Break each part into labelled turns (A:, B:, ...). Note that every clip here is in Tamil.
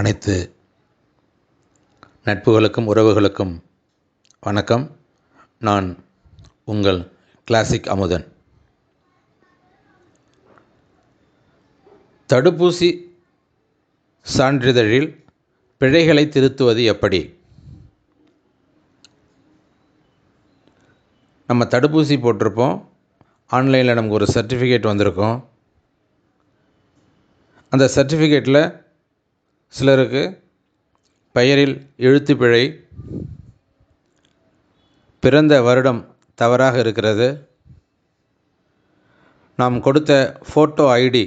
A: அனைத்து நட்புகளுக்கும் உறவுகளுக்கும் வணக்கம். நான் உங்கள் கிளாசிக் அமுதன். தடுப்பூசி சான்றிதழில் பிழைகளை திருத்துவது எப்படி? நம்ம தடுப்பூசி போட்டிருப்போம், ஆன்லைனில் நமக்கு ஒரு சர்டிஃபிகேட் வந்திருக்கும். அந்த சர்டிஃபிகேட்டில் சிலருக்கு பெயரில் எழுத்து பிழை, பிறந்த வருடம் தவறாக இருக்கிறது, நாம் கொடுத்த ஃபோட்டோ ஐடி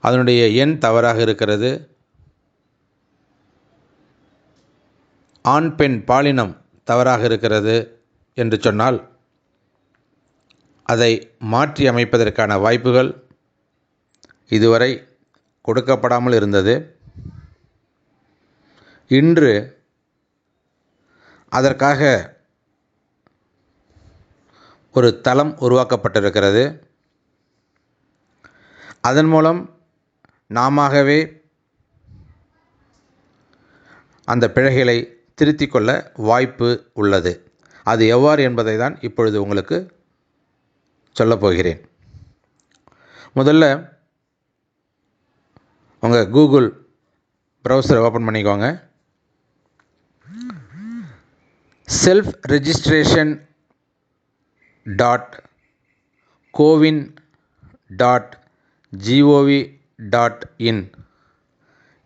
A: அதனுடைய எண் தவறாக இருக்கிறது, ஆண் பெண் பாலினம் தவறாக இருக்கிறது என்று சொன்னால் அதை மாற்றி அமைப்பதற்கான வாய்ப்புகள் இதுவரை கொடுக்கப்படாமல் இருந்தது. இன்று அதற்காக ஒரு தளம் உருவாக்கப்பட்டிருக்கிறது. அதன் மூலம் நாமவே அந்த பிழைகளை திருத்திக் கொள்ள வாய்ப்பு உள்ளது. அது எவ்வாறு என்பதை தான் இப்பொழுது உங்களுக்கு சொல்லப்போகிறேன். முதல்ல உங்கள் கூகுள் ப்ரௌசரை ஓப்பன் பண்ணிக்கோங்க. selfregistration.cowin.gov.in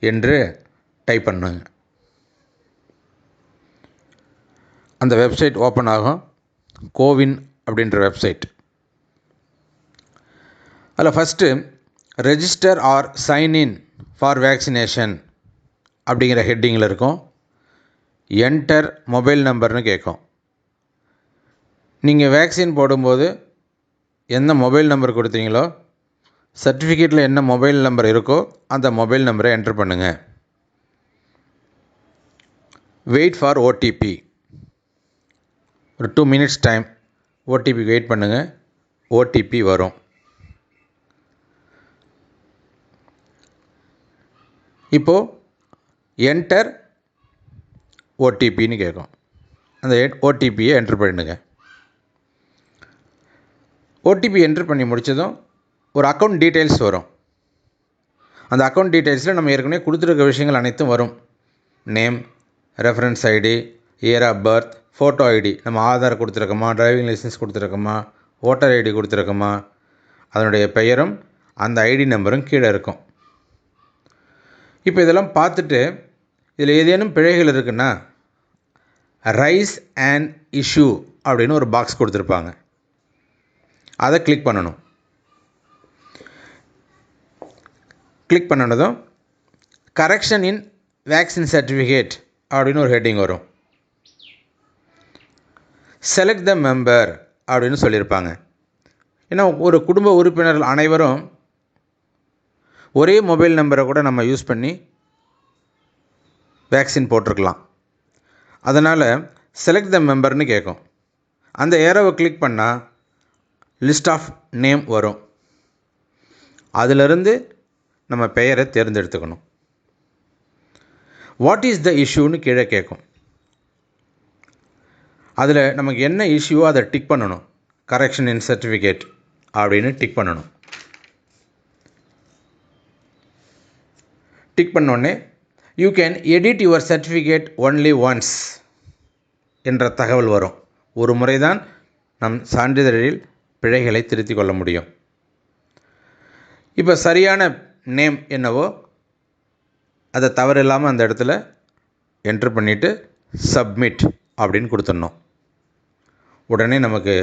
A: என்று டைப் பண்ணுங்க. அந்த வெப்சைட் ஓப்பன் ஆகும். கோவின் அப்படின்ற வெப்சைட். அதில் first register or sign in for vaccination அப்படிங்கிற ஹெட்டிங்கில் இருக்கும். என்டர் மொபைல் நம்பர்னு கேட்கும். நீங்கள் வேக்சின் போடும்போது என்ன மொபைல் நம்பர் கொடுத்தீங்களோ, சர்டிஃபிகேட்டில் என்ன மொபைல் நம்பர் இருக்கோ அந்த மொபைல் நம்பரை என்டர் பண்ணுங்கள். Wait for OTP. ஒரு 2 minutes டைம் ஓடிபி வெயிட் பண்ணுங்கள். ஓடிபி வரும். இப்போது என்டர் ஓடிபின்னு கேட்கும். அந்த ஓடிபியை என்ட்ரு பண்ணுங்க. ஓடிபி என்ட்ரு பண்ணி முடித்ததும் ஒரு அக்கௌண்ட் டீட்டெயில்ஸ் வரும். அந்த அக்கௌண்ட் டீட்டெயில்ஸில் நம்ம ஏற்கனவே கொடுத்துருக்க விஷயங்கள் அனைத்தும் வரும். Name, reference ID, year of birth, photo ID, நம்ம ஆதார் கொடுத்துருக்கோமா, டிரைவிங் லைசன்ஸ் கொடுத்துருக்கோமா, ஓட்டர் ஐடி கொடுத்துருக்கோமா, அதனுடைய பெயரும் அந்த ஐடி நம்பரும் கீழே இருக்கும். இப்போ இதெல்லாம் பார்த்துட்டு இதில் ஏதேனும் பிழைகள் இருக்குன்னா ரைஸ் அண்ட் இஷ்யூ அப்படின்னு ஒரு பாக்ஸ் கொடுத்துருப்பாங்க. அதை கிளிக் பண்ணணும். கிளிக் பண்ணினதும் கரெக்ஷன் இன் வேக்சின் சர்டிஃபிகேட் அப்படின்னு ஒரு ஹெட்டிங் வரும். செலக்ட் த மெம்பர் அப்படின்னு சொல்லியிருப்பாங்க. ஏன்னா ஒரு குடும்ப உறுப்பினர்கள் அனைவரும் ஒரே மொபைல் நம்பரை கூட நம்ம யூஸ் பண்ணி வேக்சின் போட்டிருக்கலாம். அதனால் செலக்ட் த மெம்பர்னு கேட்கும். அந்த ஏரோவை கிளிக் பண்ணால் லிஸ்ட் ஆஃப் நேம் வரும். அதிலிருந்து நம்ம பெயரை தேர்ந்தெடுத்துக்கணும். வாட் இஸ் த இஷ்யூன்னு கீழே கேட்கும். அதில் நமக்கு என்ன இஷ்யூவோ அதை டிக் பண்ணணும். கரெக்ஷன் இன் சர்டிஃபிகேட் அப்படின்னு டிக் பண்ணணும். டிக் பண்ணோடனே you can edit your certificate only once என்ற தகவல் வரும். ஒரு முறை தான் நம் சான்றிதழில் பிழைகளை திருத்திக் கொள்ள முடியும். இப்போ சரியான நேம் என்னவோ அதை தவறு இல்லாமல் அந்த இடத்துல என்ட்ரு பண்ணிவிட்டு சப்மிட் அப்படின்னு கொடுத்துடணும். உடனே நமக்கு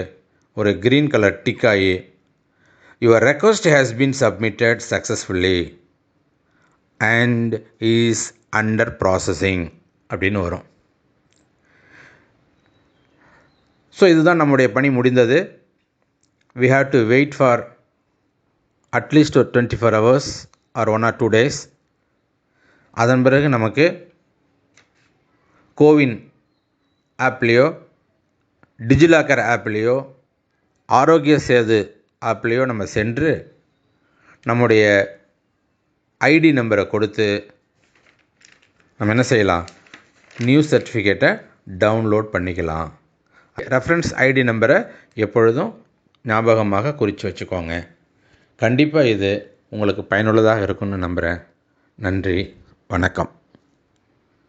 A: ஒரு க்ரீன் கலர் டிக் ஆகி your request has been submitted successfully and is under processing அப்படின்னு வரும். ஸோ இதுதான் நம்முடைய பணி முடிந்தது. we have to wait for at least 24 hours or 1 or 2 days. அதன் பிறகு நமக்கு கோவின் ஆப்லேயோ, டிஜிலாக்கர் ஆப்லேயோ, ஆரோக்கிய சேது ஆப்லேயோ நம்ம சென்று நம்முடைய ஐடி நம்பரை கொடுத்து நம்ம என்ன செய்யலாம், நியூ சர்டிஃபிகேட்டை டவுன்லோட் பண்ணிக்கலாம். ரெஃபரன்ஸ் ஐடி நம்பரை எப்பொழுதும் ஞாபகமாக குறித்து வச்சுக்கோங்க. கண்டிப்பாக இது உங்களுக்கு பயனுள்ளதாக இருக்கும்னு நம்புகிறேன். நன்றி, வணக்கம்.